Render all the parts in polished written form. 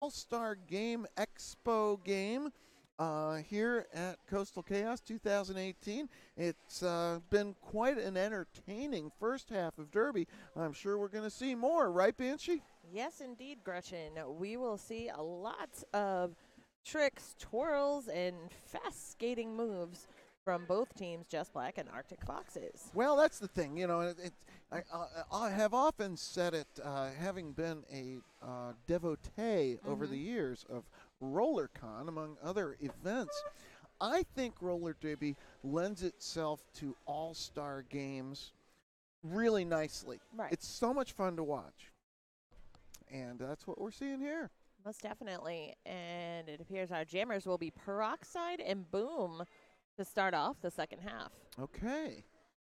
All-Star Game Expo game here at Coastal Chaos 2018. It's been quite an entertaining first half of Derby. I'm sure we're going to see more, right, Banshee? Yes, indeed, Gretchen. We will see a lot of tricks, twirls, and fast skating moves from both teams, Just Black and Arctic Foxes. Well, that's the thing. You know, I have often said it, having been a devotee over the years of RollerCon, among other events. I think roller derby lends itself to all-star games really nicely. Right. It's so much fun to watch. And that's what we're seeing here. Most definitely. And it appears our jammers will be Peroxide and Boom to start off the second half. Okay.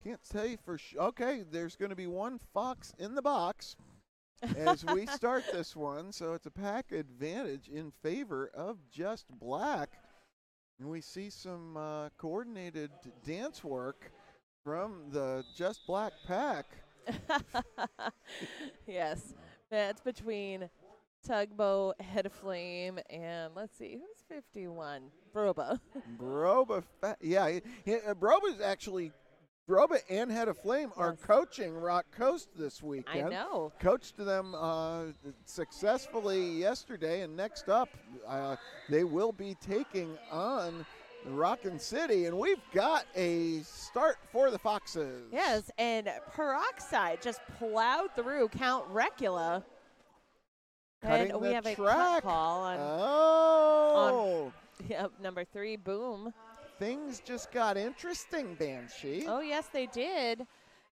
Can't tell you for sure. Okay, there's going to be one fox in the box as we start this one. So it's a pack advantage in favor of Just Black. And we see some coordinated dance work from the Just Black pack. Yes. That's between Tugboat, Head of Flame, and let's see, who's 51? Broba. Broba, Broba's actually, Broba and Head of Flame are coaching Rock Coast this weekend. I know. Coached them successfully yesterday, and next up, they will be taking on Rockin' City, and we've got a start for the Foxes. Yes, and Peroxide just plowed through Count Recula. Cutting and we the have a track. cut call on, Oh! number 3, Boom. Things just got interesting, Banshee. Oh, yes, they did.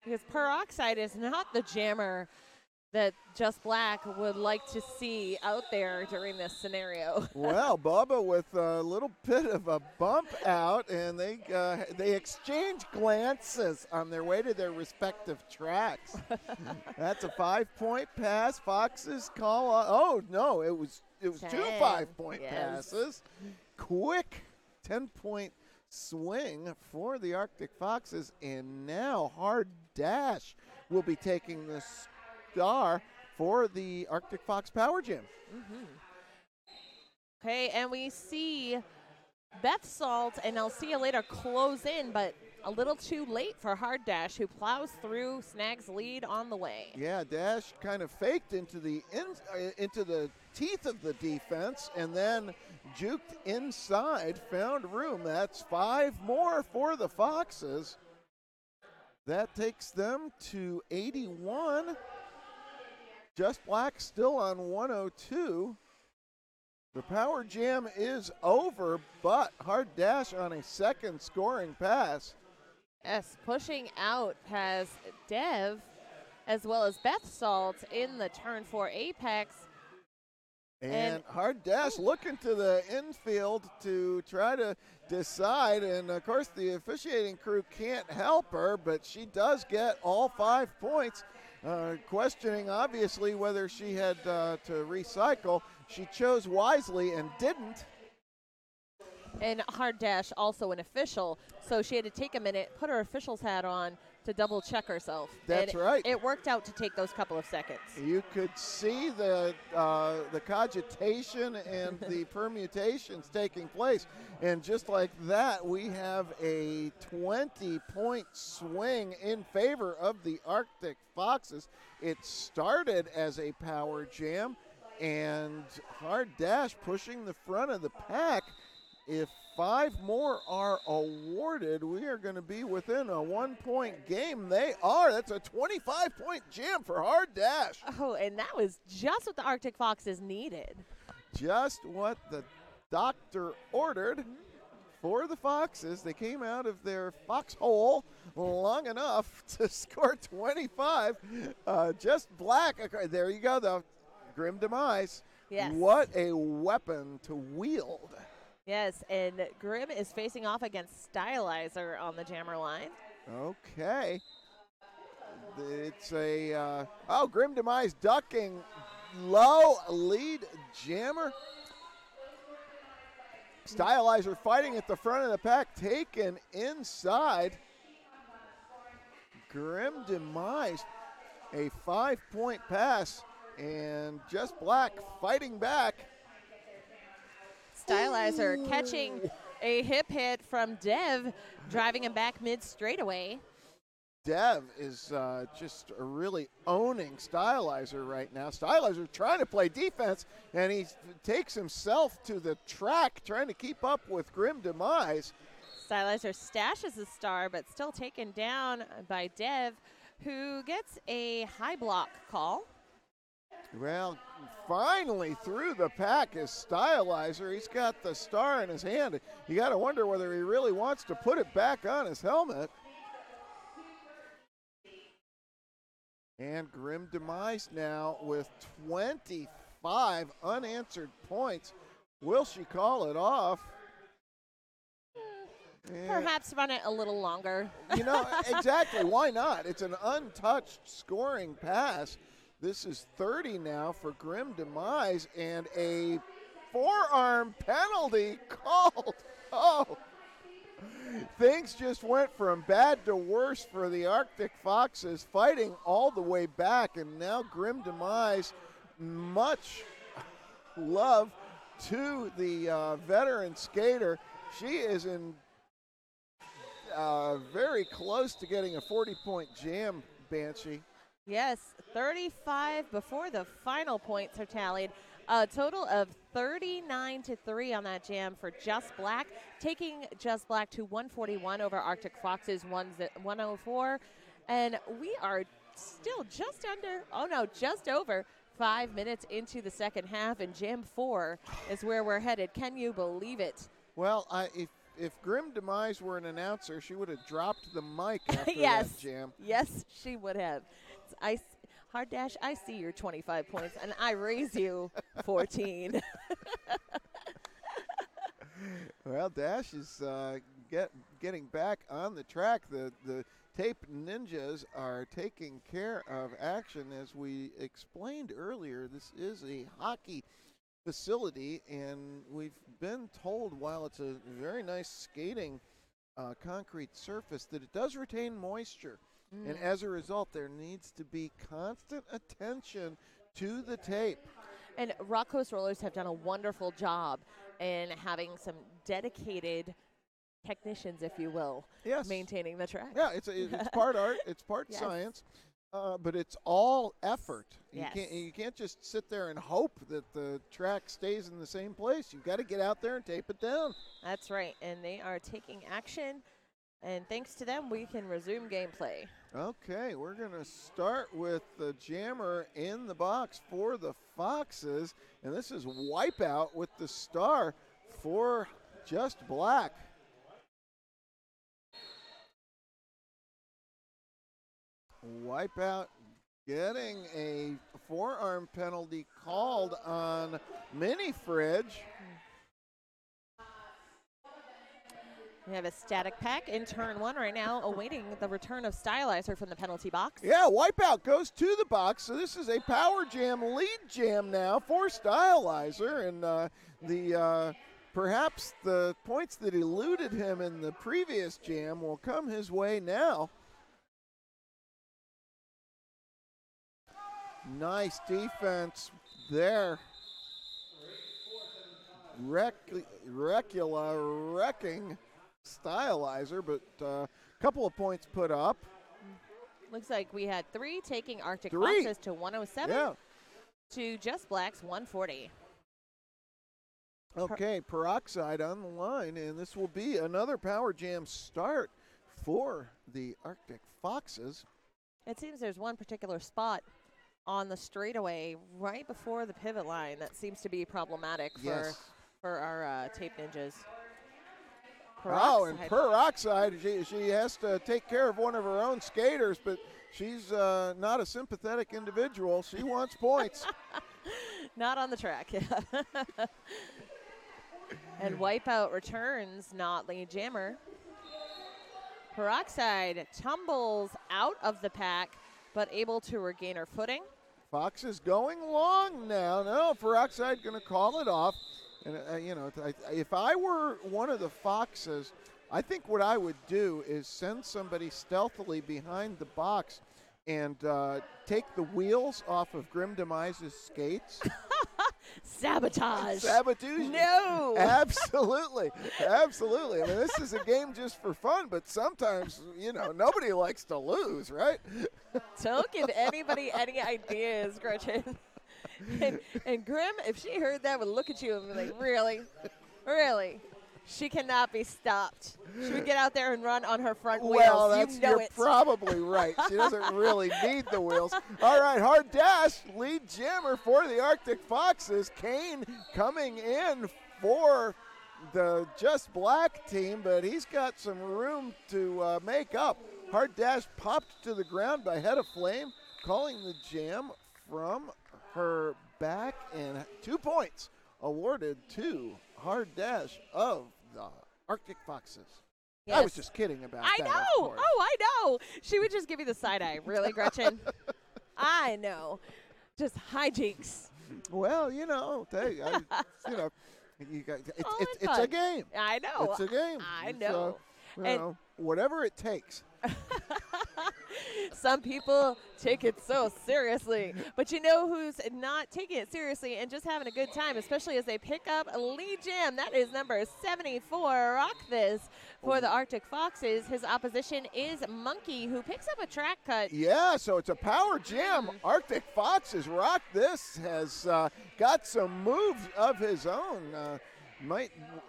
Because Peroxide is not the jammer that Just Black would like to see out there during this scenario. Well, Bubba with a little bit of a bump out, and they exchange glances on their way to their respective tracks. That's a 5-point pass. Foxes call on. Oh no, it was 2 5-point passes. Quick 10-point swing for the Arctic Foxes, and now Hard Dash will be taking the star for the Arctic Fox Power Gym. Okay, and we see Beth Salt and I'll see you later close in, but a little too late for Hard Dash, who plows through, snags lead on the way. Yeah, Dash kind of faked into the teeth of the defense, and then juked inside, found room. That's 5 more for the Foxes. That takes them to 81. Just Black still on 102. The Power Jam is over, but Hard Dash on a second scoring pass. Yes, pushing out has Dev as well as Beth Salt in the turn 4 Apex. And Hard Dash looking to the infield to try to decide, and of course the officiating crew can't help her, but she does get all 5 points. Questioning obviously whether she had to recycle. She chose wisely and didn't. And Hard Dash also an official, so she had to take a minute, put her official's hat on to double check herself. That's right. It worked out to take those couple of seconds. You could see the cogitation and the permutations taking place. And just like that, we have a 20-point swing in favor of the Arctic Foxes. It started as a power jam, and Hard Dash pushing the front of the pack. If 5 more are awarded, we are going to be within a 1-point game. They are. That's a 25-point jam for Hard Dash. Oh, and that was just what the Arctic Foxes needed. Just what the doctor ordered for the Foxes. They came out of their foxhole long enough to score 25. Just Black. There you go, the Grim Demise. Yes. What a weapon to wield. Yes, and Grim is facing off against Stylizer on the jammer line. Okay. It's a, Grim Demise ducking low lead jammer. Stylizer fighting at the front of the pack, taken inside. Grim Demise, a 5-point pass, and Just Black fighting back. Stylizer catching a hip hit from Dev, driving him back mid straightaway. Dev is just really owning Stylizer right now. Stylizer trying to play defense, and he takes himself to the track trying to keep up with Grim Demise. Stylizer stashes the star, but still taken down by Dev, who gets a high block call. Well, finally through the pack is Stylizer. He's got the star in his hand. You got to wonder whether he really wants to put it back on his helmet. And Grim Demise now with 25 unanswered points. Will she call it off? Perhaps run it a little longer. You know, exactly. Why not? It's an untouched scoring pass. This is 30 now for Grim Demise, and a forearm penalty called. Oh, things just went from bad to worse for the Arctic Foxes, fighting all the way back, and now Grim Demise, much love to the veteran skater. She is in very close to getting a 40-point jam, Banshee. Yes, 35 before the final points are tallied. A total of 39-3 on that jam for Just Black, taking Just Black to 141 over Arctic Fox's 104. And we are still just over 5 minutes into the second half, and Jam 4 is where we're headed. Can you believe it? Well, if Grim Demise were an announcer, she would have dropped the mic after yes. that jam. Yes, she would have. Hard Dash, I see your 25 points, and I raise you 14. Well, Dash is getting back on the track. The Tape Ninjas are taking care of action. As we explained earlier, this is a hockey facility, and we've been told, while it's a very nice skating concrete surface, that it does retain moisture. And as a result, there needs to be constant attention to the tape. And Rock Coast Rollers have done a wonderful job in having some dedicated technicians, if you will, maintaining the track. Yeah, it's part art, it's part science, but it's all effort. You can't just sit there and hope that the track stays in the same place. You've got to get out there and tape it down. That's right, and they are taking action. And thanks to them, we can resume gameplay. Okay, we're going to start with the jammer in the box for the Foxes. And this is Wipeout with the star for Just Black. Wipeout getting a forearm penalty called on Mini Fridge. We have a static pack in turn one right now, awaiting the return of Stylizer from the penalty box. Yeah, Wipeout goes to the box, so this is a power jam lead jam now for Stylizer, and perhaps the points that eluded him in the previous jam will come his way now. Nice defense there. Recula wrecking Stylizer, but a couple of points put up. Looks like we had 3, taking Arctic Foxes to 107 to Just Black's 140. Okay, Peroxide on the line, and this will be another Power Jam start for the Arctic Foxes. It seems there's one particular spot on the straightaway right before the pivot line that seems to be problematic for our Tape Ninjas. Peroxide. Oh, and Peroxide, she has to take care of one of her own skaters, but she's not a sympathetic individual. She wants points. Not on the track. And Wipeout returns, not lead jammer. Peroxide tumbles out of the pack, but able to regain her footing. Fox is going long now. No, Peroxide going to call it off. And, if I were one of the Foxes, I think what I would do is send somebody stealthily behind the box and take the wheels off of Grim Demise's skates. Sabotage. Sabotage? No. Absolutely. Absolutely. I mean, this is a game just for fun, but sometimes, nobody likes to lose, right? Don't give anybody any ideas, Gretchen. And Grim, if she heard that, would look at you and be like, really? Really? She cannot be stopped. She would get out there and run on her front wheels. Well, you're it. probably right. She doesn't really need the wheels. All right, hard dash, lead jammer for the Arctic Foxes. Kane coming in for the Just Black team, but he's got some room to make up. Hard dash popped to the ground by Head of Flame, calling the jam from her back, and 2 points awarded to Hard Dash of the Arctic Foxes. Yes. I was just kidding about that. I know. I know. She would just give you the side eye. Really, Gretchen? I know. Just hijinks. Well, you got, it's a game. I know. It's a game. I know. So, whatever it takes. Some people take it so seriously, but you know who's not taking it seriously and just having a good time, especially as they pick up a lead jam. That is number 74, Rock This, for the Arctic Foxes. His opposition is Monkey, who picks up a track cut. Yeah, so it's a power jam. Arctic Foxes. Rock This has got some moves of his own.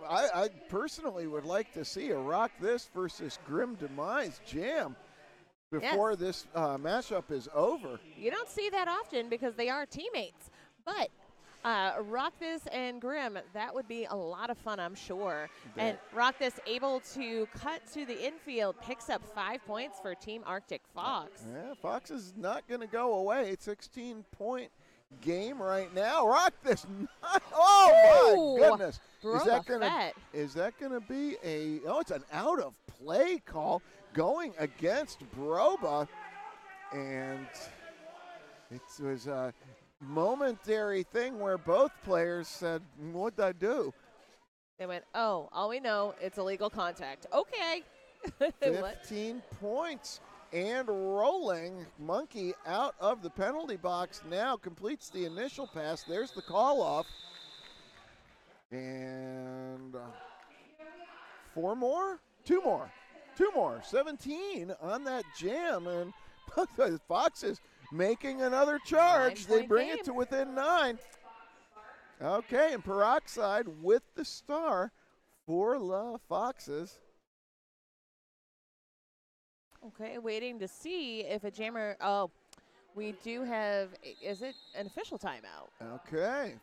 I personally would like to see a Rock This versus Grim Demise jam before this mashup is over. You don't see that often because they are teammates, but Rock This and Grim, that would be a lot of fun, I'm sure. And Rock This able to cut to the infield, picks up 5 points for Team Arctic Fox. Yeah, Fox is not going to go away. 16-point game right now. Rock This. Oh, my goodness. Is that gonna be it's an out of play call going against Broba, and it was a momentary thing where both players said, "What'd I do?" They went, "Oh, all we know, it's illegal contact." Okay. 15 points and rolling. Monkey out of the penalty box now, completes the initial pass. There's the call off. And 4 more? 2 more. 2 more. 17 on that jam. And the Foxes making another charge. They bring it to within 9. Okay, and Peroxide with the star for the Foxes. Okay, waiting to see if a jammer. Oh, we do have. Is it an official timeout? Okay.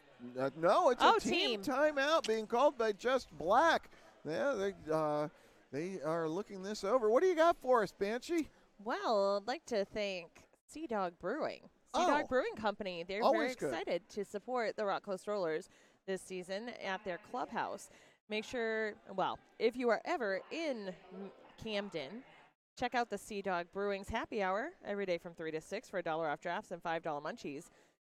No, it's a team timeout being called by Just Black. Yeah, they are looking this over. What do you got for us, Banshee? Well, I'd like to thank Sea Dog Brewing. Sea Dog Brewing Company. They're very excited to support the Rock Coast Rollers this season at their clubhouse. Make sure, if you are ever in Camden, check out the Sea Dog Brewing's happy hour every day from 3 to 6 for $1 off drafts and $5 munchies.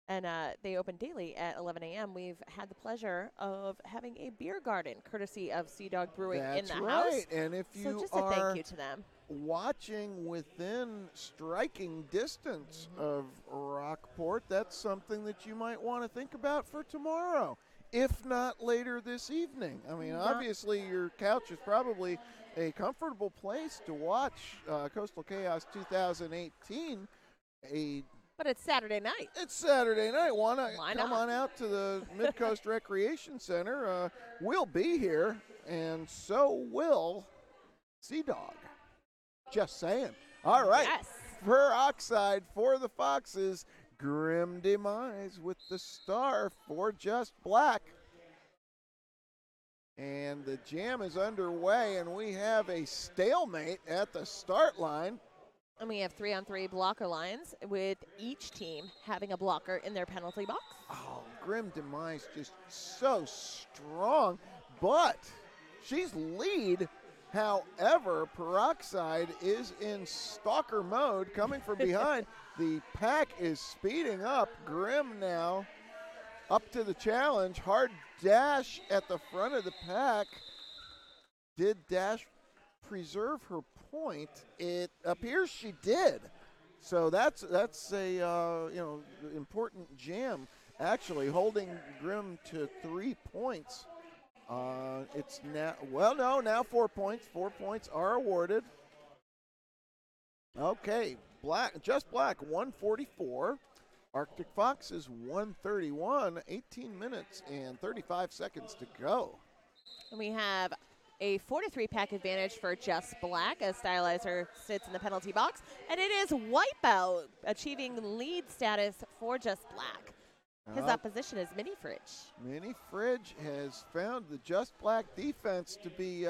And they open daily at 11 a.m. We've had the pleasure of having a beer garden courtesy of Sea Dog Brewing in the house. That's right. And if you just a thank you to them. Watching within striking distance of Rockport, that's something that you might want to think about for tomorrow, if not later this evening. I mean, obviously your couch is probably a comfortable place to watch Coastal Chaos 2018. But it's Saturday night. It's Saturday night. Why not come not? on out to the Midcoast Recreation Center? We'll be here, and so will Sea Dog. Just saying. All right. Yes. Peroxide for the Foxes. Grim Demise with the star for Just Black. And the jam is underway, and we have a stalemate at the start line. And we have 3-on-3 blocker lines with each team having a blocker in their penalty box. Oh, Grim Demise just so strong, but she's lead. However, Peroxide is in stalker mode coming from behind. The pack is speeding up. Grim now up to the challenge. Hard Dash at the front of the pack. Did Dash preserve her point? It appears she did. So that's a important jam actually holding Grimm to 3 points. It's now, well, no, now 4 points. 4 points are awarded. Okay, Just Black 144. Arctic Foxes 131. 18 minutes and 35 seconds to go. And we have a 4-3 advantage for Just Black as Stylizer sits in the penalty box. And it is Wipeout achieving lead status for Just Black. His opposition is Mini Fridge. Mini Fridge has found the Just Black defense to be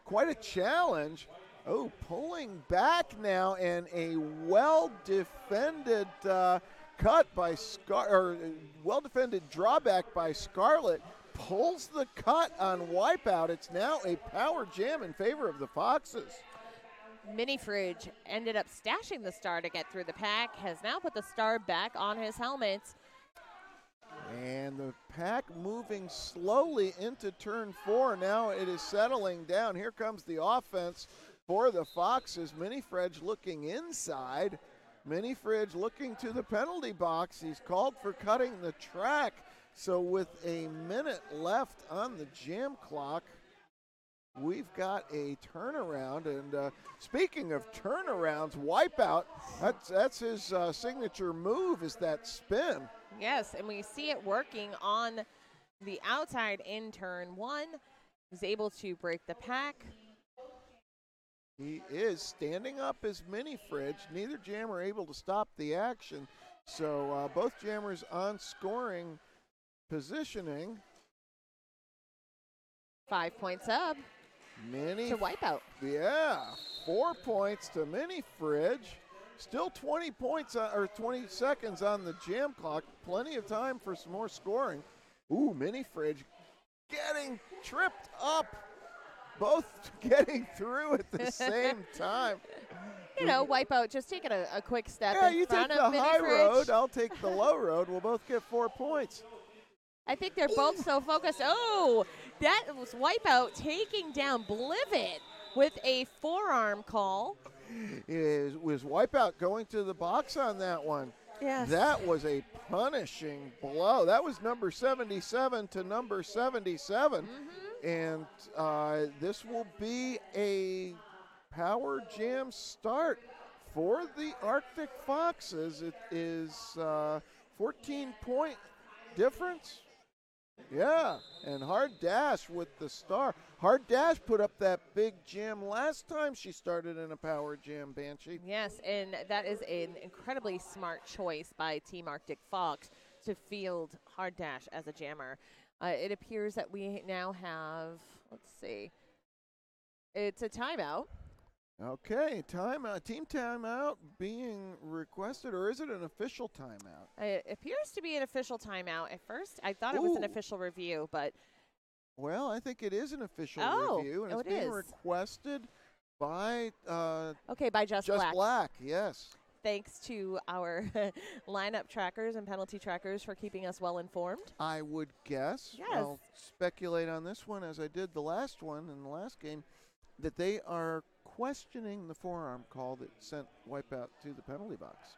quite a challenge. Oh, pulling back now, and a well-defended cut by well-defended drawback by Scarlett pulls the cut on Wipeout. It's now a power jam in favor of the Foxes. Mini Fridge ended up stashing the star to get through the pack, has now put the star back on his helmet. And the pack moving slowly into turn 4. Now it is settling down. Here comes the offense for the Foxes. Mini Fridge looking inside. Mini Fridge looking to the penalty box. He's called for cutting the track. So with a minute left on the jam clock, we've got a turnaround. And speaking of turnarounds, Wipeout, that's his signature move, is that spin. Yes, and we see it working on the outside in turn 1. He's able to break the pack. He is standing up his Mini Fridge. Neither jammer able to stop the action. So both jammers on scoring positioning. 5 points up to Wipeout. Yeah, 4 points to Mini Fridge. Still 20 points or 20 seconds on the jam clock. Plenty of time for some more scoring. Ooh, Mini Fridge getting tripped up. Both getting through at the same time. You know, Wipeout just taking a quick step in front of Mini Fridge. Yeah, you take the high road, I'll take the low road. We'll both get 4 points. I think they're both so focused. Oh, that was Wipeout taking down Blivet with a forearm call. Was Wipeout going to the box on that one? Yes. That was a punishing blow. That was number 77 to number 77. Mm-hmm. And this will be a power jam start for the Arctic Foxes. It is 14-point difference. Yeah, and Hard Dash with the star. Hard Dash put up that big jam last time she started in a power jam, Banshee. Yes, and that is an incredibly smart choice by Team Arctic Fox to field Hard Dash as a jammer. It appears that we now have, let's see, it's a timeout. Okay, timeout, team timeout being requested, or is it an official timeout? It appears to be an official timeout. At first, I thought it was an official review, but... Well, I think it is an official review, and it's being requested by... by Just Black, yes. Thanks to our lineup trackers and penalty trackers for keeping us well informed. I would guess. Yes. I'll speculate on this one as I did the last one in the last game, that they are questioning the forearm call that sent Wipeout to the penalty box.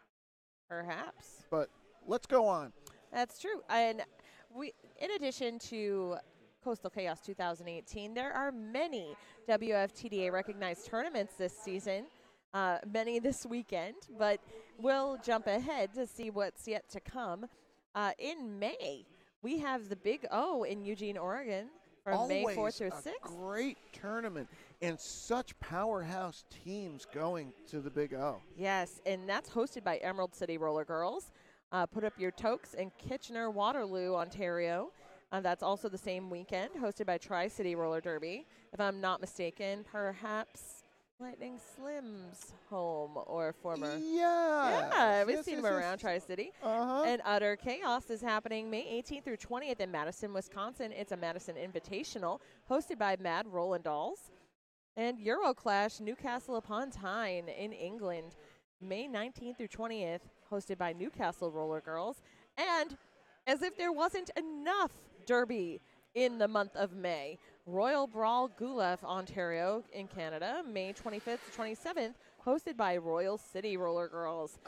Perhaps. But let's go on. That's true. And we, in addition to Coastal Chaos 2018, there are many WFTDA-recognized tournaments this season, many this weekend, but we'll jump ahead to see what's yet to come. In May, we have the Big O in Eugene, Oregon, from May 4th through 6th. A great tournament and such powerhouse teams going to the Big O. Yes, and that's hosted by Emerald City Roller Girls. Put up your toques in Kitchener, Waterloo, Ontario. That's also the same weekend, hosted by Tri-City Roller Derby. If I'm not mistaken, perhaps Lightning Slim's home or former. Yeah, we've seen him around Tri-City. And Utter Chaos is happening May 18th through 20th in Madison, Wisconsin. It's a Madison Invitational, hosted by Mad Roland Dolls. And Euroclash Newcastle upon Tyne in England, May 19th through 20th, hosted by Newcastle Roller Girls. And as if there wasn't enough derby in the month of May, Royal Brawl Guelph, Ontario in Canada, May 25th to 27th, hosted by Royal City Roller Girls.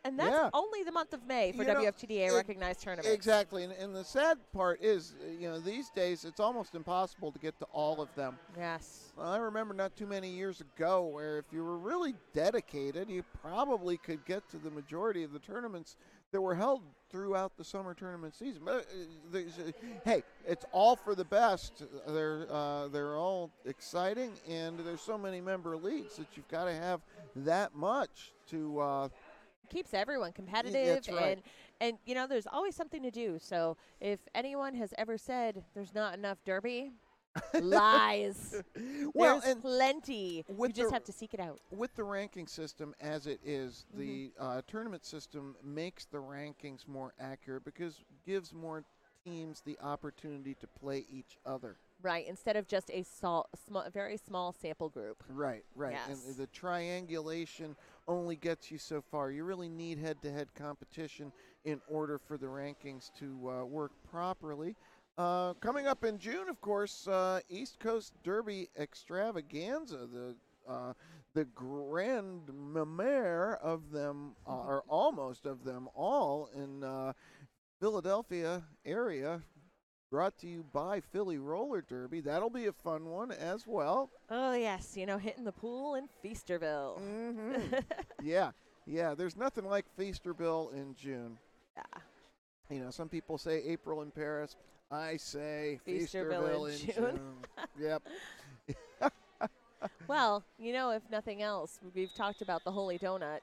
And that's Yeah. only the month of May for You know, WFTDA-Recognized Tournament. Exactly. And the sad part is, these days it's almost impossible to get to all of them. Yes. Well, I remember not too many years ago where if you were really dedicated, you probably could get to the majority of the tournaments that were held throughout the summer tournament season. But hey, it's all for the best. They're all exciting, and there's so many member leagues that you've got to have that much to. Keeps everyone competitive, That's right. and there's always something to do. So if anyone has ever said there's not enough derby, lies. Well, There's and plenty. You with just the- have to seek it out. With the ranking system as it is, the tournament system makes the rankings more accurate because it gives more teams the opportunity to play each other. Right, instead of just a very small sample group. Right. Yes. And the triangulation only gets you so far. You really need head-to-head competition in order for the rankings to work properly. Coming up in June, of course, East Coast Derby Extravaganza, the grand mare of them, or almost of them all, in Philadelphia area, brought to you by Philly Roller Derby. That'll be a fun one as well. Oh, yes, hitting the pool in Feasterville. Mm-hmm. Yeah, there's nothing like Feasterville in June. Yeah. Some people say April in Paris. I say Feasterville in June. Yep. Well, if nothing else, we've talked about the Holy Donut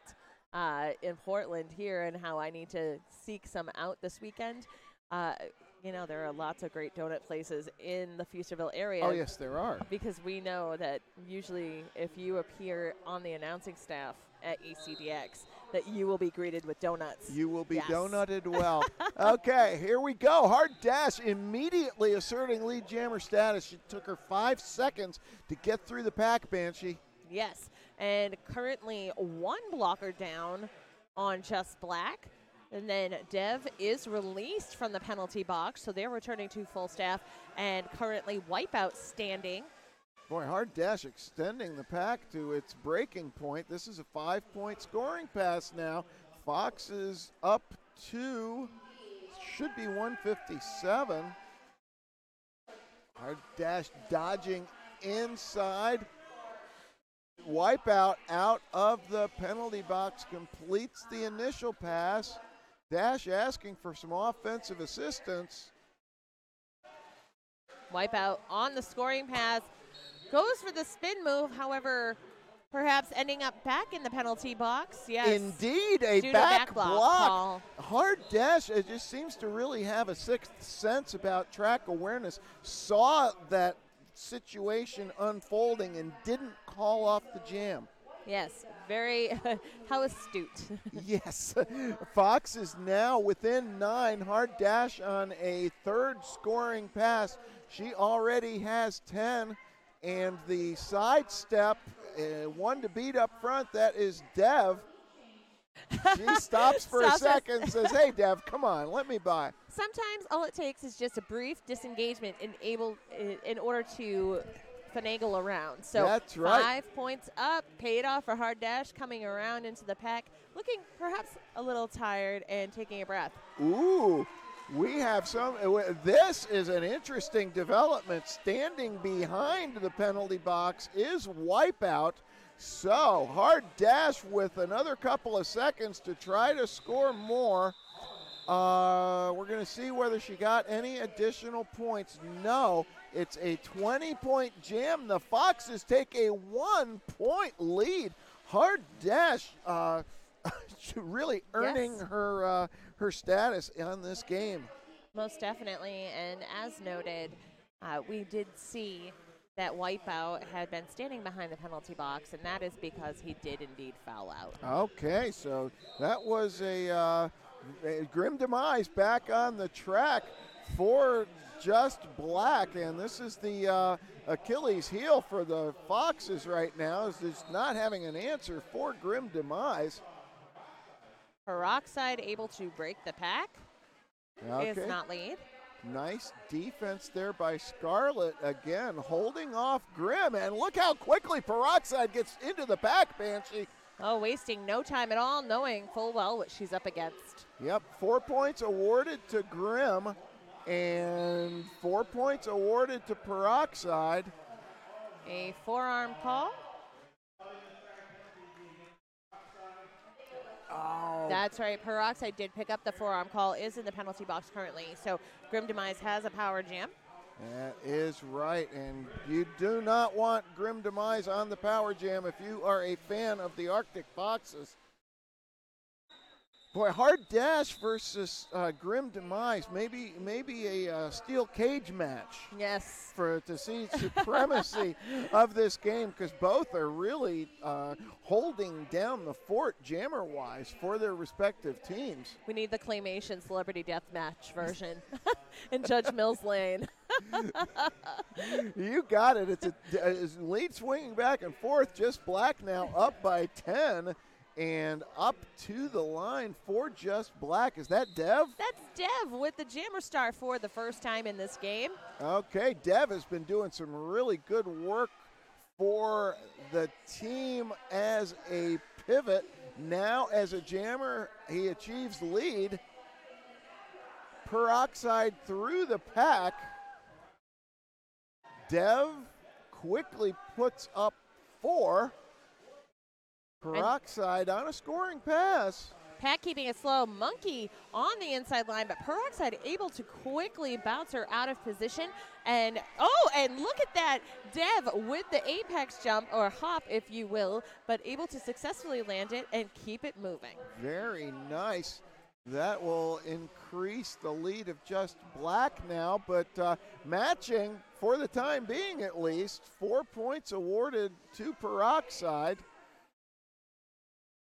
in Portland here and how I need to seek some out this weekend. There are lots of great donut places in the Feasterville area. Oh, yes, there are. Because we know that usually if you appear on the announcing staff at ECDX, that you will be greeted with donuts. You will be Yes. donutted well. Okay, here we go. Hard Dash immediately asserting lead jammer status. It took her 5 seconds to get through the pack, Banshee. Yes, and currently one blocker down on Just Black. And then Dev is released from the penalty box, so they're returning to full staff. And currently Wipeout standing. Boy, Hard Dash extending the pack to its breaking point. This is a 5-point scoring pass now. Fox is up to, should be 157. Hard Dash dodging inside. Wipeout out of the penalty box, completes the initial pass. Dash asking for some offensive assistance. Wipeout on the scoring pass. Goes for the spin move, however, perhaps ending up back in the penalty box. Yes. Indeed, a Due to back block block. call. Hard Dash just seems to really have a sixth sense about track awareness. Saw that situation unfolding and didn't call off the jam. Yes, very, how astute. Yes. Fox is now within 9. Hard Dash on a third scoring pass. She already has 10. And the sidestep, one to beat up front, that is Dev. She stops for a second and says, hey, Dev, come on, let me by. Sometimes all it takes is just a brief disengagement in order to finagle around. So that's right. 5 points up, paid off for Hard Dash, coming around into the pack, looking perhaps a little tired and taking a breath. Ooh, we have some. This is an interesting development. Standing behind the penalty box is Wipeout. So Hard Dash with another couple of seconds to try to score more. We're going to see whether she got any additional points. No, it's a 20-point jam. The Foxes take a 1-point lead. Hard Dash really earning her status on this game. Most definitely, and as noted, we did see that Wipeout had been standing behind the penalty box, and that is because he did indeed foul out. Okay, so that was a grim demise back on the track for Just Black, and this is the Achilles heel for the Foxes right now, is just not having an answer for grim demise. Peroxide able to break the pack. Okay. Is not lead. Nice defense there by Scarlett, again holding off Grim, and look how quickly Peroxide gets into the pack, Banshee. Oh, wasting no time at all, knowing full well what she's up against. Yep, 4 points awarded to Grimm and 4 points awarded to Peroxide. A forearm call. Oh. That's right. Peroxide did pick up the forearm call, is in the penalty box currently. So Grim Demise has a power jam. That is right, and you do not want Grim Demise on the power jam if you are a fan of the Arctic Foxes. Boy, hard dash versus Grim Demise. Maybe a steel cage match. Yes. To see supremacy of this game, because both are really holding down the fort jammer-wise for their respective teams. We need the Claymation Celebrity Deathmatch version in Judge Mills Lane. You got it. It's a lead swinging back and forth. Just Black now up by 10. And up to the line for Just Black. Is that Dev? That's Dev with the Jammer Star for the first time in this game. Okay, Dev has been doing some really good work for the team as a pivot. Now as a jammer, he achieves the lead. Peroxide through the pack. Dev quickly puts up 4. Peroxide on a scoring pass. Pack keeping it slow. Monkey on the inside line, but Peroxide able to quickly bounce her out of position. And look at that. Dev with the apex jump, or hop if you will, but able to successfully land it and keep it moving. Very nice. That will increase the lead of Just Black now, but matching for the time being at least. 4 points awarded to Peroxide.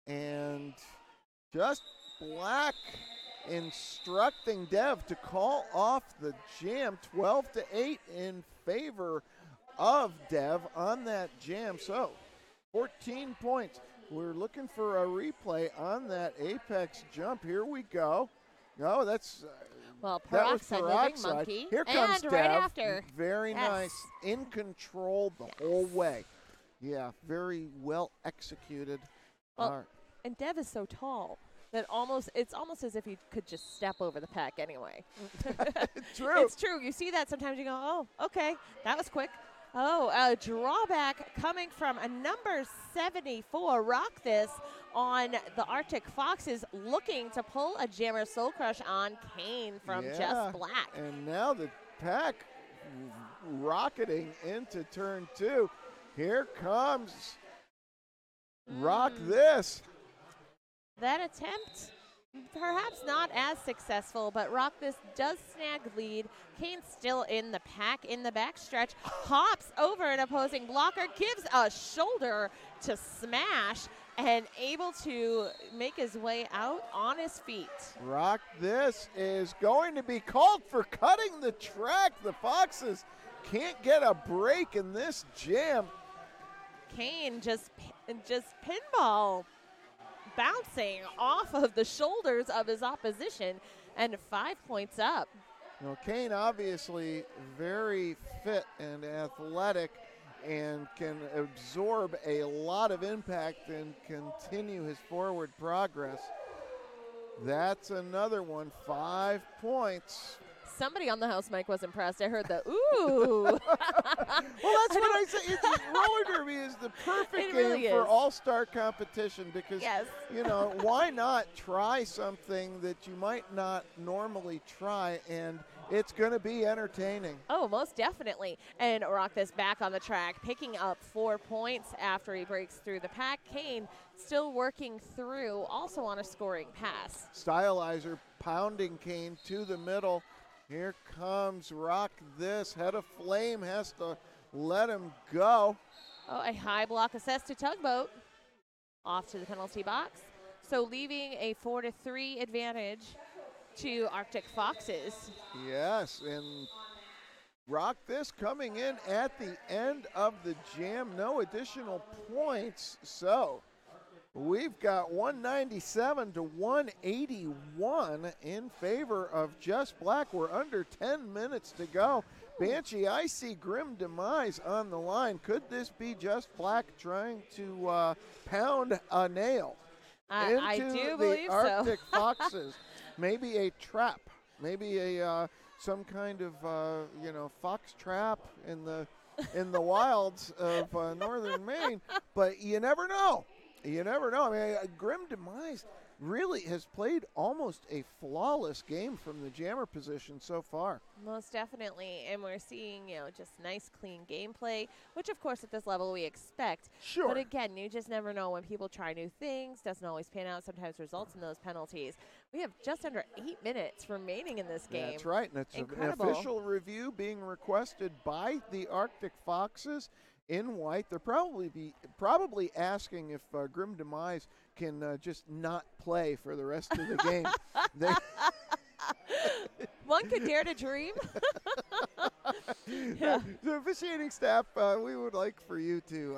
And Just Black instructing Dev to call off the jam. 12-8 in favor of Dev on that jam. So 14 points. We're looking for a replay on that apex jump. Here we go. No, that's Peroxide moving Monkey. Here comes and Dev. Right after. Very nice. In control the whole way. Yeah, very well executed. Well, and Dev is so tall that it's almost as if he could just step over the pack anyway. True. It's true. You see that sometimes you go, oh, okay, that was quick. Oh, a drawback coming from a number 74. Rock this on the Arctic Foxes, looking to pull a Jammer Soul Crush on Kane from Just Black. And now the pack rocketing into turn 2. Here comes Rock This. That attempt, perhaps not as successful, but Rock This does snag lead. Kane still in the pack in the backstretch. Hops over an opposing blocker, gives a shoulder to smash, and able to make his way out on his feet. Rock This is going to be called for cutting the track. The Foxes can't get a break in this jam. Kane just pinball bouncing off of the shoulders of his opposition, and 5 points up. Well, Kane obviously very fit and athletic and can absorb a lot of impact and continue his forward progress. That's another one, 5 points. Somebody on the house mic was impressed. I heard the ooh. Well, that's what I say. Roller derby is the perfect game really for is. all-star competition because, Yes. why not try something that you might not normally try, and it's going to be entertaining. Oh, most definitely. And Rock This back on the track, picking up 4 points after he breaks through the pack. Kane still working through, also on a scoring pass. Stylizer pounding Kane to the middle. Here comes Rock This. Head of Flame has to let him go. Oh, a high block assist to Tugboat. Off to the penalty box. So leaving a 4-3 advantage to Arctic Foxes. Yes, and Rock This coming in at the end of the jam. No additional points. So We've got 197 to 181 in favor of Just Black. We're under 10 minutes to go. Banshee, I see Grim Demise on the line. Could this be Just Black trying to pound a nail I into do the believe Arctic so. Foxes? Maybe a trap, maybe a some kind of fox trap in the wilds of northern Maine. But you never know. You never know. I mean, Grim Demise really has played almost a flawless game from the jammer position so far. Most definitely. And we're seeing, just nice, clean gameplay, which, of course, at this level we expect. Sure. But again, you just never know when people try new things. Doesn't always pan out. Sometimes results in those penalties. We have just under 8 minutes remaining in this game. That's right. And it's an official review being requested by the Arctic Foxes in white. They're probably asking if Grim Demise can just not play for the rest of the game. One could dare to dream. Yeah. The officiating staff, we would like for you to,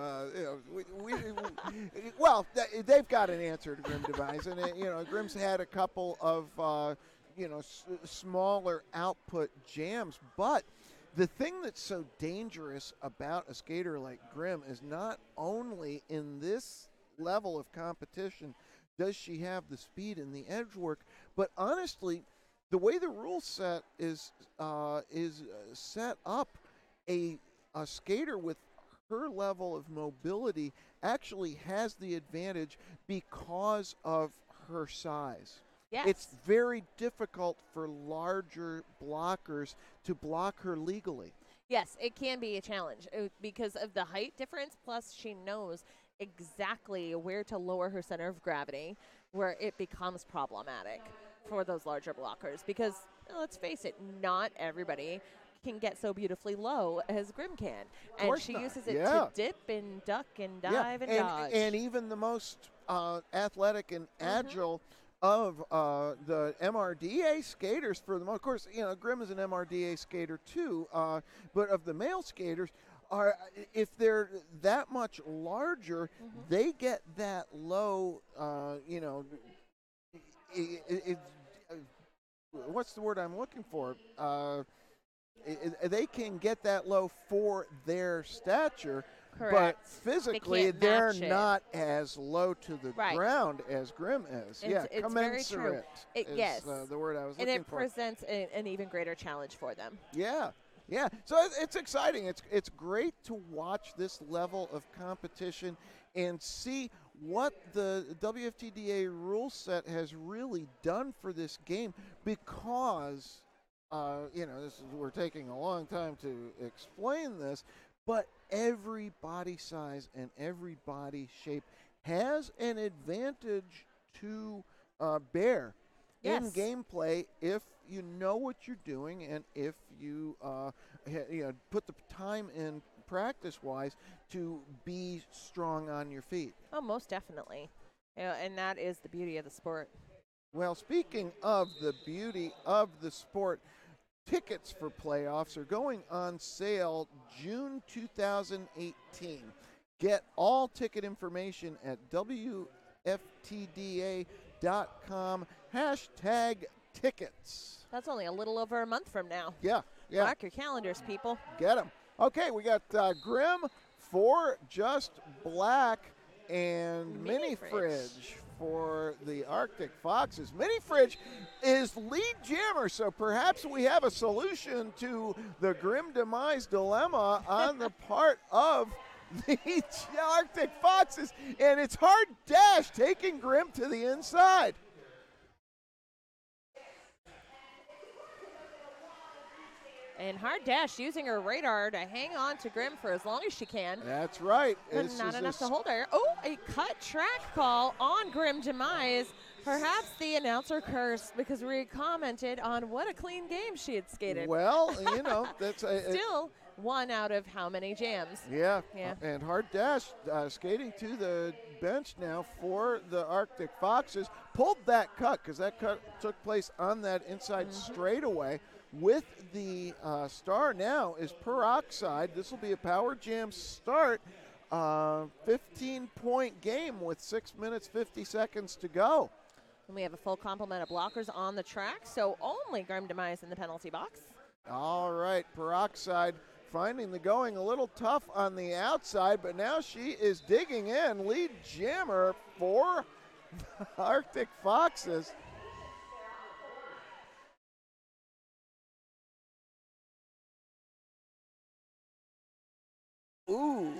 they've got an answer to Grim Demise, and Grim's had a couple of, smaller output jams, but the thing that's so dangerous about a skater like Grim is not only in this level of competition does she have the speed and the edge work, but honestly, the way the rule set is set up, a skater with her level of mobility actually has the advantage because of her size. Yes. It's very difficult for larger blockers to block her legally. Yes, it can be a challenge because of the height difference, plus she knows exactly where to lower her center of gravity, where it becomes problematic for those larger blockers. Because, let's face it, not everybody can get so beautifully low as Grim can. And she uses it to dip and duck and dive and dodge. And even the most athletic and agile of the MRDA skaters, for the most, of course, Grim is an MRDA skater too, but of the male skaters, if they're that much larger, they get that low, what's the word I'm looking for? They can get that low for their stature. Correct. But physically, they're not as low to the ground as Grim is. It's commensurate very true. is the word I was looking for. And it presents an even greater challenge for them. Yeah. So it's exciting. It's great to watch this level of competition and see what the WFTDA rule set has really done for this game, because we're taking a long time to explain this, but every body size and every body shape has an advantage to bear in gameplay if you know what you're doing and if you put the time in practice-wise to be strong on your feet. Oh, most definitely. And that is the beauty of the sport. Well, speaking of the beauty of the sport, tickets for playoffs are going on sale June 2018. Get all ticket information at WFTDA.com #tickets. That's only a little over a month from now. Yeah. Mark your calendars, people. Get them. Okay, we got Grim for Just Black and Mini Fridge for the Arctic Foxes. Mini Fridge is lead jammer, so perhaps we have a solution to the Grim Demise dilemma on the part of the Arctic Foxes, and it's Hard Dash taking Grim to the inside. And Hard Dash using her radar to hang on to Grim for as long as she can. That's right. But not enough to hold her. Oh, a cut track call on Grim Demise. Perhaps the announcer cursed because we commented on what a clean game she had skated. Well, that's still one out of how many jams? Yeah. And Hard Dash skating to the bench now for the Arctic Foxes. Pulled that cut because that cut took place on that inside straightaway. With the star now is Peroxide. This will be a power jam start 15-point game with 6 minutes, 50 seconds to go. And we have a full complement of blockers on the track, so only Grim Demise in the penalty box. All right, Peroxide finding the going a little tough on the outside, but now she is digging in. Lead jammer for the Arctic Foxes. Ooh,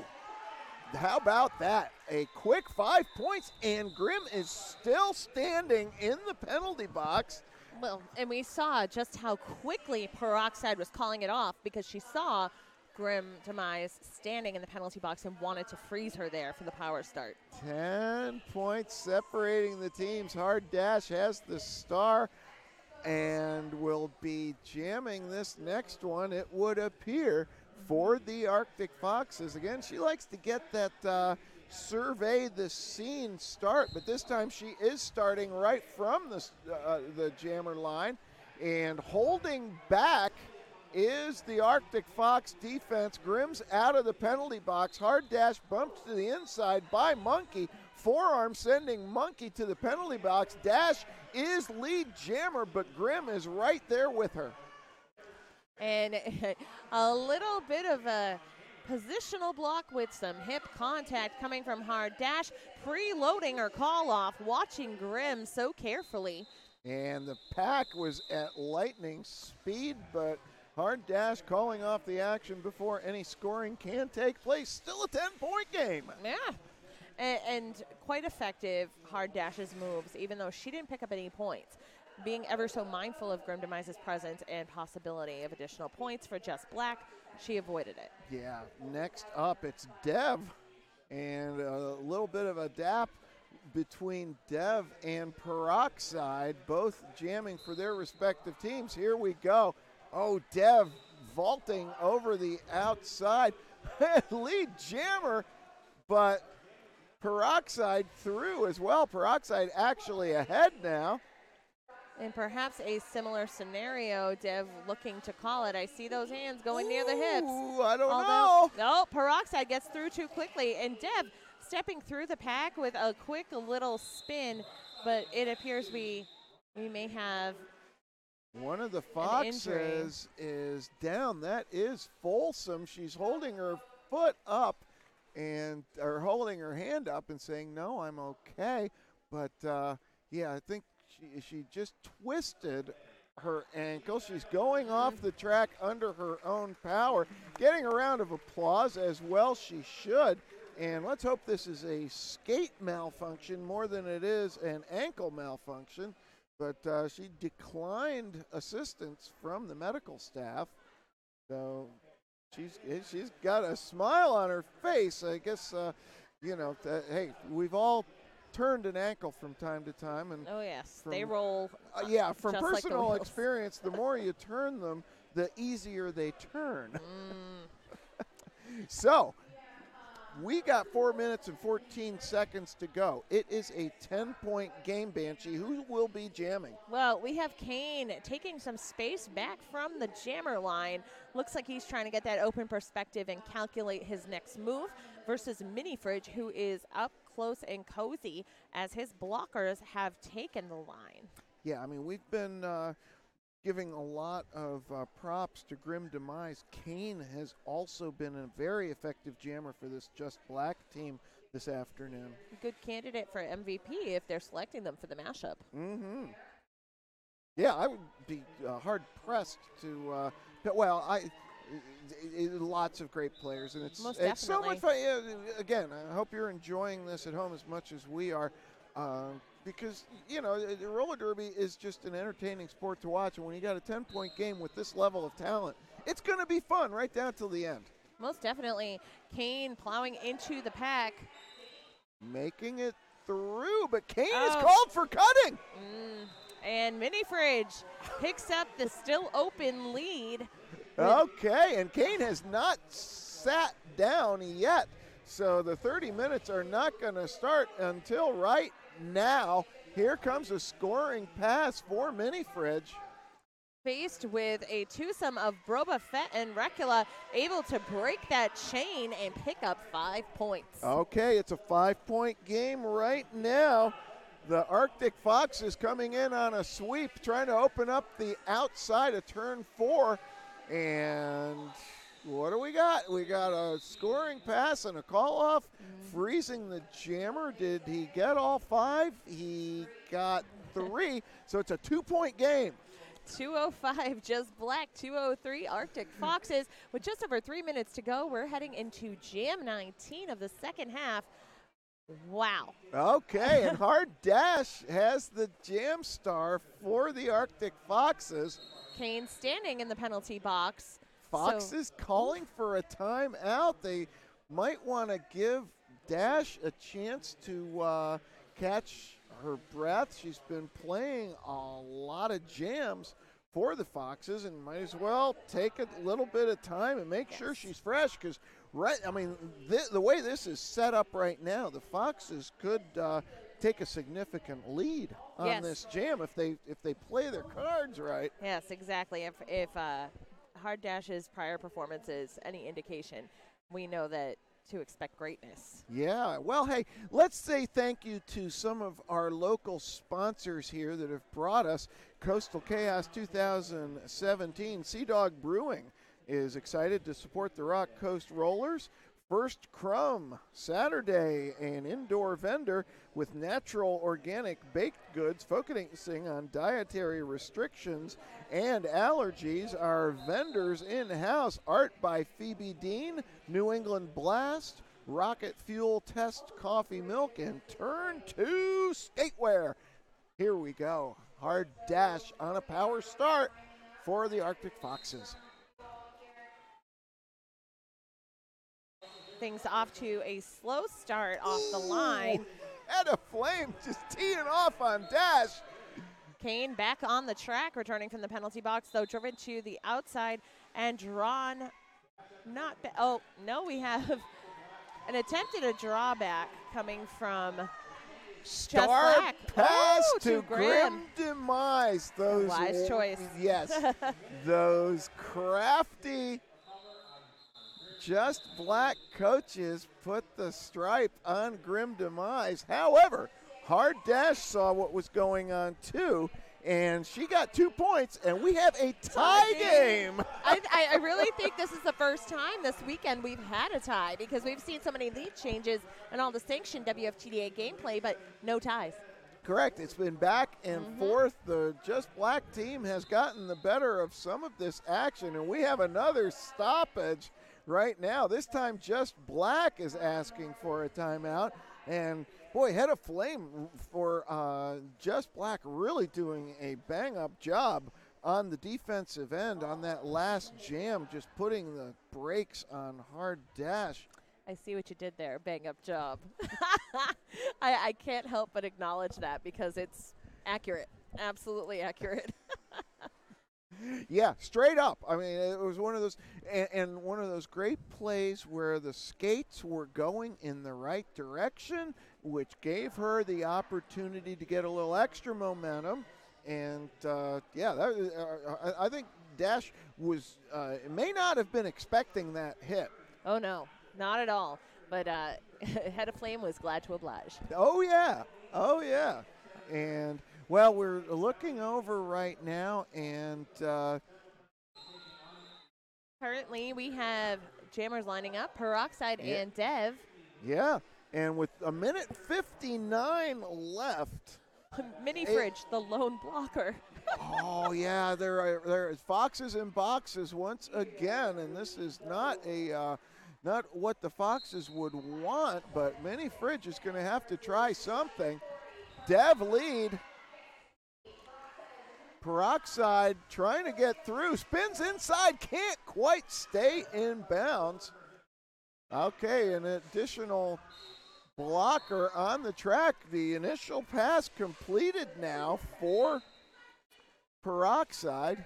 how about that? A quick 5 points, and Grim is still standing in the penalty box. Well, and we saw just how quickly Peroxide was calling it off because she saw Grim Demise standing in the penalty box and wanted to freeze her there for the power start. 10 points separating the teams. Hard Dash has the star and will be jamming this next one, it would appear, for the Arctic Foxes. Again, she likes to get that survey the scene start, but this time she is starting right from the jammer line, and holding back is the Arctic Fox defense. Grim's out of the penalty box. Hard Dash bumped to the inside by Monkey. Forearm sending Monkey to the penalty box. Dash is lead jammer, but Grim is right there with her. And a little bit of a positional block with some hip contact coming from Hard Dash, preloading her call off, watching Grim so carefully. And the pack was at lightning speed, but Hard Dash calling off the action before any scoring can take place. Still a 10-point game. Yeah. And quite effective, Hard Dash's moves, even though she didn't pick up any points. Being ever so mindful of Grim Demise's presence and possibility of additional points for Just Black, she avoided it. Yeah, next up it's Dev, and a little bit of a dap between Dev and Peroxide, both jamming for their respective teams. Here we go. Oh, Dev vaulting over the outside. Lead jammer, but Peroxide through as well. Peroxide actually ahead now. And perhaps a similar scenario, Dev looking to call it. I see those hands going near the hips. Ooh, I don't know. No, Peroxide gets through too quickly. And Dev stepping through the pack with a quick little spin, but it appears we may have one of the Foxes is down. That is Folsom. She's holding her foot up or holding her hand up and saying, no, I'm okay. But, yeah, I think she just twisted her ankle. She's going off the track under her own power, getting a round of applause as well she should. And let's hope this is a skate malfunction more than it is an ankle malfunction. But she declined assistance from the medical staff. So she's got a smile on her face. I guess, hey, we've all turned an ankle from time to time, and oh yes, they roll. Yeah, from personal like experience, the more you turn them, the easier they turn. So we got 4 minutes and 14 seconds to go. It is a 10-point game, Banshee. Who will be jamming? Well, we have Kane taking some space back from the jammer line. Looks like he's trying to get that open perspective and calculate his next move versus Mini Fridge, who is up close and cozy as his blockers have taken the line. Yeah, I mean, we've been giving a lot of props to Grim Demise. Kane has also been a very effective jammer for this Just Black team this afternoon. Good candidate for MVP if they're selecting them for the mashup. Mm-hmm. Yeah, I would be hard-pressed to lots of great players, and it's so much fun. Yeah, again, I hope you're enjoying this at home as much as we are, because, the roller derby is just an entertaining sport to watch, and when you got a 10-point game with this level of talent, it's going to be fun right down till the end. Most definitely. Kane plowing into the pack. Making it through, but Kane is called for cutting. And Mini Fridge picks up the still open lead. Okay, and Kane has not sat down yet, so the 30 minutes are not going to start until right now. Here comes a scoring pass for Mini Fridge. faced with a twosome of Broba Fett and Recula, able to break that chain and pick up 5 points. Okay, it's a 5-point game right now. The Arctic Fox is coming in on a sweep, trying to open up the outside of turn 4. And what do we got? We got a scoring pass and a call-off, freezing the jammer. Did he get all 5? He got 3, so it's a 2-point game. 2:05 Just Black, 2:03 Arctic Foxes. With just over 3 minutes to go, we're heading into Jam 19 of the second half. Wow. Okay, and Hard Dash has the jam star for the Arctic Foxes. Kane standing in the penalty box. Foxes calling for a timeout. They might want to give Dash a chance to catch her breath. She's been playing a lot of jams for the Foxes and might as well take a little bit of time and make sure she's fresh, because the way this is set up right now, the Foxes could take a significant lead on this jam if they play their cards right. Yes, exactly. If Hard Dash's prior performance is any indication, we know that to expect greatness. Yeah, well, hey, let's say thank you to some of our local sponsors here that have brought us Coastal Chaos 2017. Sea Dog Brewing is excited to support the Rock Coast Rollers. First Crumb, Saturday, an indoor vendor with natural organic baked goods focusing on dietary restrictions and allergies. Our vendors in-house, art by Phoebe Dean, New England Blast, Rocket Fuel Test Coffee Milk, and Turn 2 Skatewear. Here we go. Hard Dash on a power start for the Arctic Foxes. Things off to a slow start off the line. Head of Flame just teeing off on Dash. Kane back on the track, returning from the penalty box, though driven to the outside and drawn. Oh, no, we have an attempted a drawback coming from Star pass to Grim. Demise. Those wise choice. Yes. Those crafty Just Black coaches put the stripe on Grim Demise. However, Hard Dash saw what was going on too, and she got 2 points, and we have a tie game. I really think this is the first time this weekend we've had a tie, because we've seen so many lead changes and all the sanctioned WFTDA gameplay, but no ties. Correct. It's been back and forth. The Just Black team has gotten the better of some of this action, and we have another stoppage right now. This time Just Black is asking for a timeout, and boy, Head of Flame for Just Black really doing a bang-up job on the defensive end on that last jam, just putting the brakes on Hard Dash. I see what you did there. Bang-up job. I can't help but acknowledge that, because it's accurate. Absolutely accurate. Yeah, straight up. I mean, it was one of those, and one of those great plays where the skates were going in the right direction, which gave her the opportunity to get a little extra momentum. And I think Dash may not have been expecting that hit. Oh no, not at all. But Head of Flame was glad to oblige. Oh yeah. And well, we're looking over right now, and currently we have jammers lining up, Peroxide and Dev. Yeah, and with a minute 59 left. Mini Fridge, the lone blocker. Oh yeah, there are Foxes in boxes once again, and this is not what the Foxes would want, but Mini Fridge is going to have to try something. Dev lead. Peroxide trying to get through, spins inside, can't quite stay in bounds. Okay, an additional blocker on the track. The initial pass completed now for Peroxide.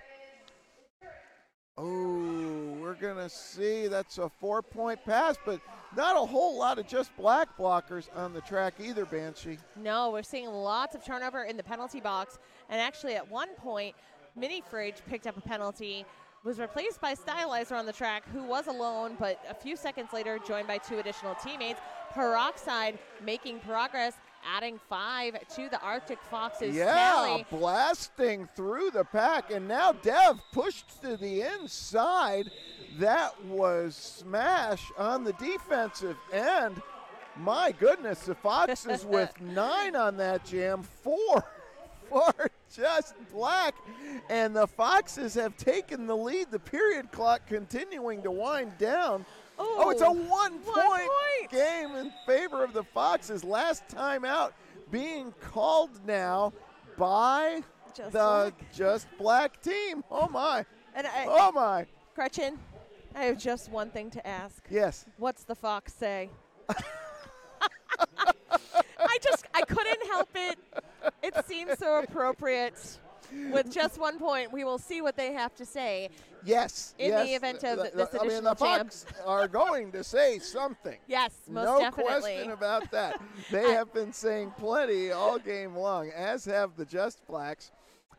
Oh, we're going to see that's a 4-point pass, but not a whole lot of Just Black blockers on the track either, Banshee. No, we're seeing lots of turnover in the penalty box, and actually at one point, Mini Fridge picked up a penalty, was replaced by Stylizer on the track, who was alone, but a few seconds later joined by 2 additional teammates. Peroxide making progress, adding 5 to the Arctic Fox's tally. Blasting through the pack, and now Dev pushed to the inside. That was smash on the defensive end. My goodness, the Foxes with 9 on that jam, 4 for Just Black, and the Foxes have taken the lead. The period clock continuing to wind down. Oh, it's a one-point game in favor of the Foxes. Last time out being called now by Just Black team. Oh, my. Oh, my. Gretchen, I have just one thing to ask. Yes. What's the Fox say? I couldn't help it. It seems so appropriate. With just 1 point, we will see what they have to say. Yes. In the event of this additional the Fox are going to say something. Yes, most definitely. No question about that. They have been saying plenty all game long, as have the Just Blacks.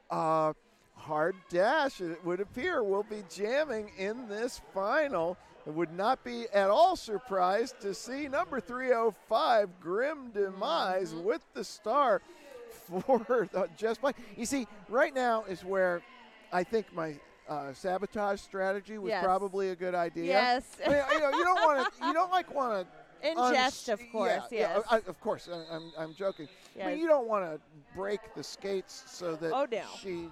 Hard Dash, it would appear, will be jamming in this final. It would not be at all surprised to see number 305, Grim Demise, with the star for Just Black. You see, right now is where I think my sabotage strategy was probably a good idea. Yes. I mean, you don't want to. In jest, of course. Yeah, yes. Of course. I'm joking. Yes. I mean, you don't want to break the skates so that she,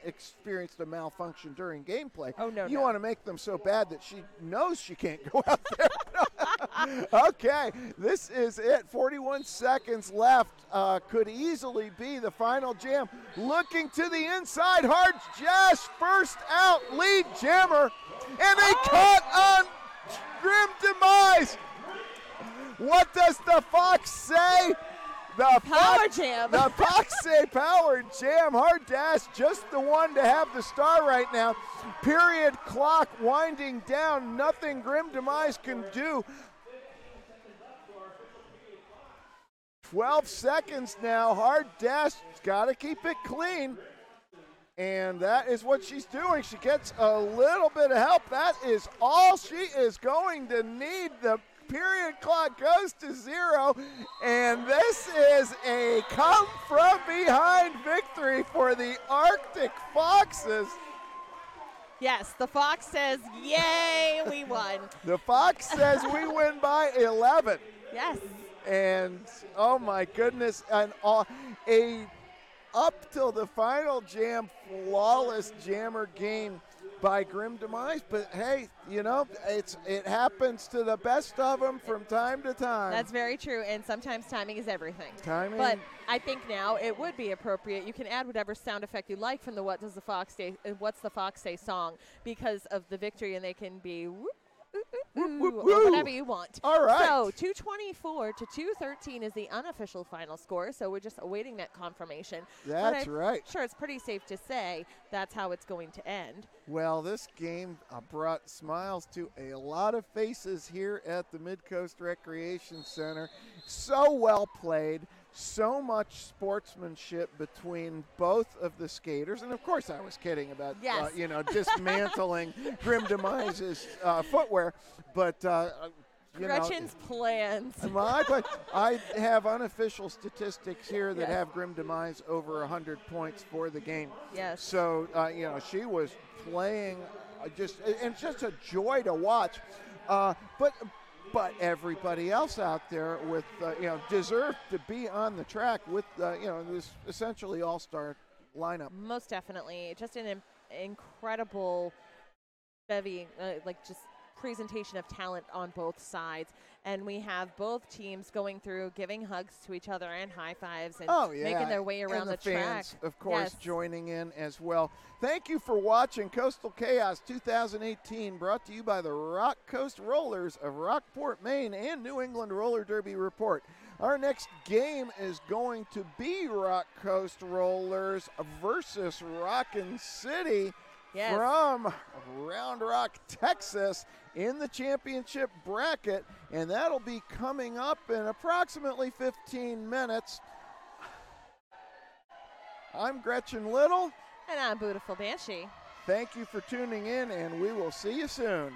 experienced a malfunction during gameplay. Oh, no. You want to make them so bad that she knows she can't go out there. Okay, this is it. 41 seconds left. Could easily be the final jam. Looking to the inside. Hard Dash, first out, lead jammer. And they caught on Grim Demise. What does the Fox say? Power jam. The Fox say power jam. Hard Dash, just the one to have the star right now. Period clock winding down. Nothing Grim Demise can do. 12 seconds now. Hard Dash got to keep it clean. And that is what she's doing. She gets a little bit of help. That is all she is going to need. The period clock goes to 0, and this is a come-from-behind victory for the Arctic Foxes. Yes, the Fox says, yay, we won. The Fox says we win by 11. Yes. And, oh, my goodness, a up till the final jam, flawless jammer game by Grim Demise, but hey, it happens to the best of them from time to time. That's very true, and sometimes timing is everything. Timing. But I think now it would be appropriate. You can add whatever sound effect you like from the What's the Fox Say song because of the victory, and they can be whoop, or whatever you want. All right. So 224 to 213 is the unofficial final score. So we're just awaiting that confirmation. That's right. Sure, it's pretty safe to say that's how it's going to end. Well, this game brought smiles to a lot of faces here at the Midcoast Recreation Center. So well played. So much sportsmanship between both of the skaters. And, of course, I was kidding about, dismantling Grim Demise's footwear. But, Gretchen's plans. I have unofficial statistics here that have Grim Demise over 100 points for the game. Yes. So, she was playing it's just a joy to watch. But everybody else out there with, deserved to be on the track with, this essentially all-star lineup. Most definitely. Just an incredible bevy, just presentation of talent on both sides. And we have both teams going through, giving hugs to each other and high fives and making their way around and the track. Fans, of course, joining in as well. Thank you for watching Coastal Chaos 2018, brought to you by the Rock Coast Rollers of Rockport, Maine, and New England Roller Derby Report. Our next game is going to be Rock Coast Rollers versus Rockin' City from Round Rock, Texas, in the championship bracket, and that'll be coming up in approximately 15 minutes. I'm Gretchen Little. And I'm Beautiful Banshee. Thank you for tuning in, and we will see you soon.